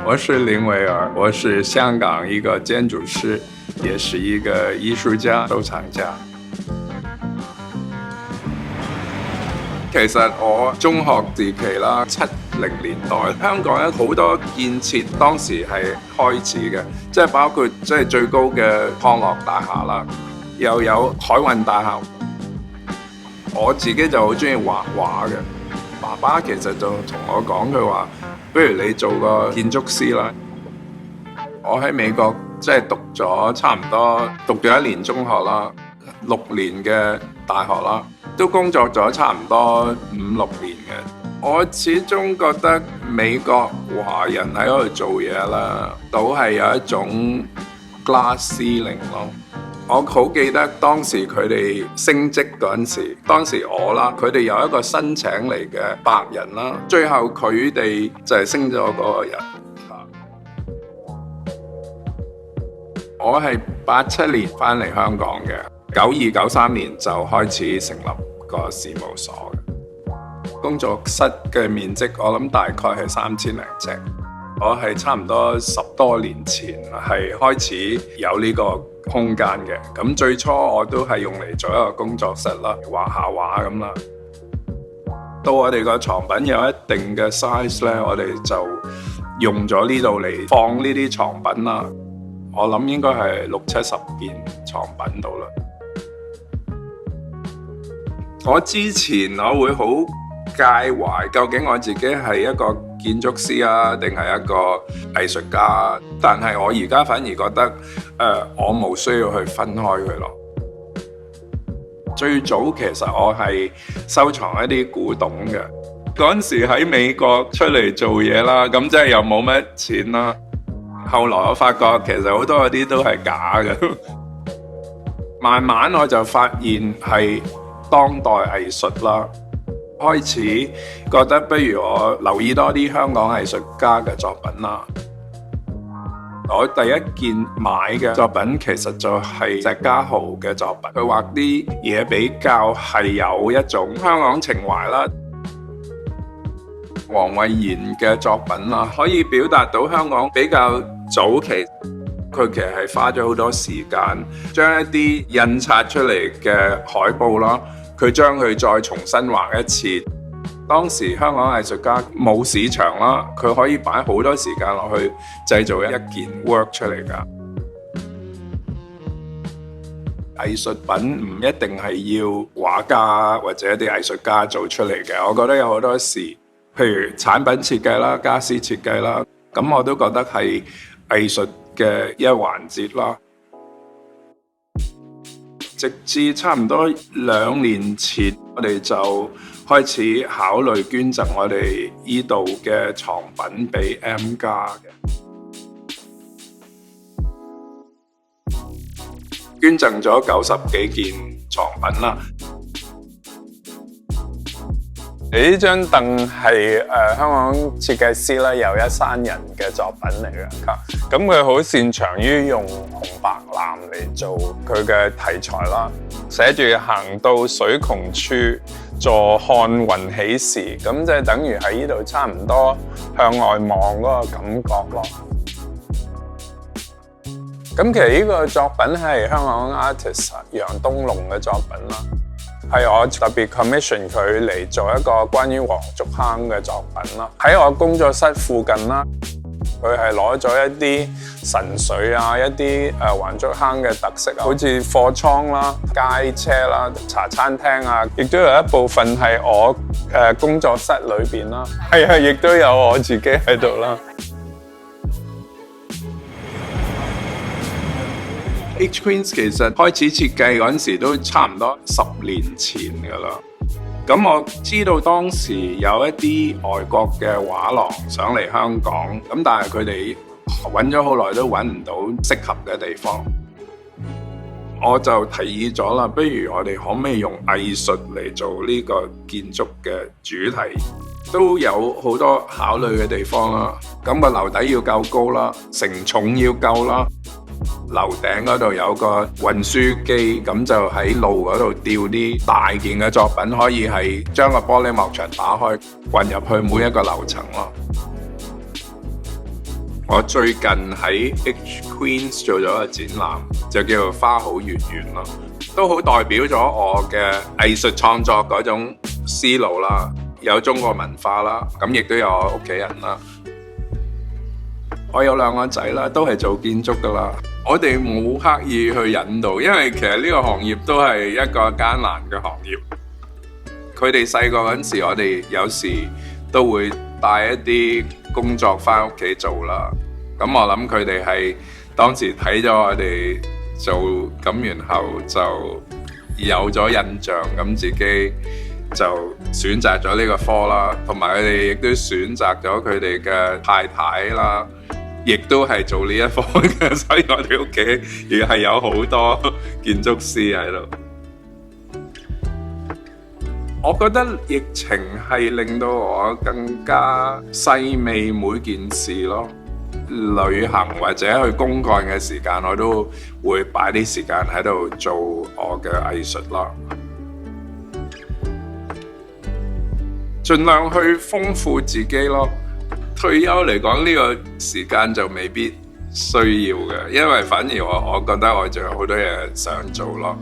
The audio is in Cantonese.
我是林維爾，我是香港一個建築師，也是一個藝術家、收藏家。其實我中學時期啦，70年代香港有好多建設，當時係開始嘅，即係包括即係最高嘅康樂大廈啦，又有海運大廈。我自己就好中意畫畫嘅，爸爸其實就同我講，佢話不如你做個建築師啦。我喺美國即係讀咗差唔多讀咗1年中學啦，6年嘅大學啦，都工作咗差唔多5-6年嘅。我始終覺得美國華人喺嗰度做嘢啦，都係有一種 glass ceiling 咯。我好記得當時佢哋升職嗰陣時，當時我啦，佢哋有一個新請嚟嘅白人啦，最後佢哋就係升咗嗰個人。我係87年翻嚟香港嘅，92、93年就開始成立個事務所嘅。工作室嘅面積我諗大概係3000零尺。我係差唔多10多年前係開始有呢個空間嘅，咁最初我都係用嚟做一個工作室啦，畫下畫咁啦。到我哋個藏品有一定嘅 size 咧，我哋就用咗呢度嚟放呢啲藏品啦。我諗應該係60-70件藏品度啦。我之前我會好介懷究竟我自己係一個建築師啊，定係一個藝術家？但係我而家反而覺得，我冇需要去分開佢咯。最早其實我係收藏一啲古董嘅，嗰陣時喺美國出嚟做嘢啦，咁即係又冇乜錢啦。後來我發覺其實好多嗰啲都係假嘅，慢慢我就發現係當代藝術啦。開始覺得不如我留意多啲香港藝術家嘅作品啦。我第一件買嘅作品其實就係石家豪嘅作品，佢畫啲嘢比較係有一種香港情懷啦。黃慧賢嘅作品啦，可以表達到香港比較早期，佢其實係花咗好多時間將一啲印刷出嚟嘅海報啦，佢將佢再重新畫一次。當時香港藝術家冇市場啦，佢可以擺好多時間落去製造一件 work 出嚟㗎。藝術品唔一定係要畫家或者啲藝術家做出嚟嘅，我覺得有好多時，譬如產品設計啦、家私設計啦，咁我都覺得係藝術嘅一環節啦。直至差唔多2年前，我哋就開始考慮捐贈我哋依度嘅藏品俾 M+ 嘅，捐贈咗90幾件藏品啦。呢張凳係香港設計師游一山人嘅作品嚟嘅，咁佢好擅長於用紅白藍嚟做佢嘅題材啦，寫住行到水窮處，坐看雲起時，咁即係等於喺呢度差唔多向外望嗰個感覺咯。咁其實呢個作品係香港 artist 楊東龍嘅作品啦。係我特別 commission 佢嚟做一個關於黃竹坑嘅作品啦。喺我工作室附近啦，佢係攞咗一啲神水啊，一啲黃竹坑嘅特色啊，好似貨倉啦、街車啦、茶餐廳啊，亦都有一部分係我工作室裏邊啦。係啊，亦都有我自己喺度啦。H Queens 其實開始設計嗰陣時都差唔多10年前㗎啦。咁我知道當時有一啲外國嘅畫廊想嚟香港，咁但係佢哋揾咗好耐都揾唔到適合嘅地方。我就提議咗啦，不如我哋可唔可以用藝術嚟做呢個建築嘅主題？都有好多考慮嘅地方啦。咁個樓底要夠高啦，承重要夠啦。樓頂嗰度有個運輸機，咁就喺路嗰度吊啲大件嘅作品，可以係將個玻璃幕牆打開，運入去每一個樓層咯。我最近喺 H Queens 做咗個展覽，就叫做花好月圓咯，都好代表咗我嘅藝術創作嗰種思路啦，有中國文化啦，咁亦都有我屋企人啦。我有2個仔啦，都係做建築噶啦。我哋冇刻意去引導，因為其實呢個行業都係一個艱難嘅行業。佢哋細個嗰陣時，我哋有時都會帶一啲工作返屋企做啦。咁我諗佢哋係當時睇咗我哋做，咁然後就有咗印象，咁自己就選擇咗呢個科啦。同埋佢哋亦都選擇咗佢哋嘅太太啦，亦都係做呢一科嘅，所以我哋屋企亦係有好多建築師喺度。我覺得疫情係令到我更加細味每件事咯。旅行或者去公幹嘅時間，我都會擺啲時間喺度做我嘅藝術咯。盡量去豐富自己咯。退休嚟講，呢個時間就未必需要嘅，因為反而我覺得我仲有好多嘢想做咯。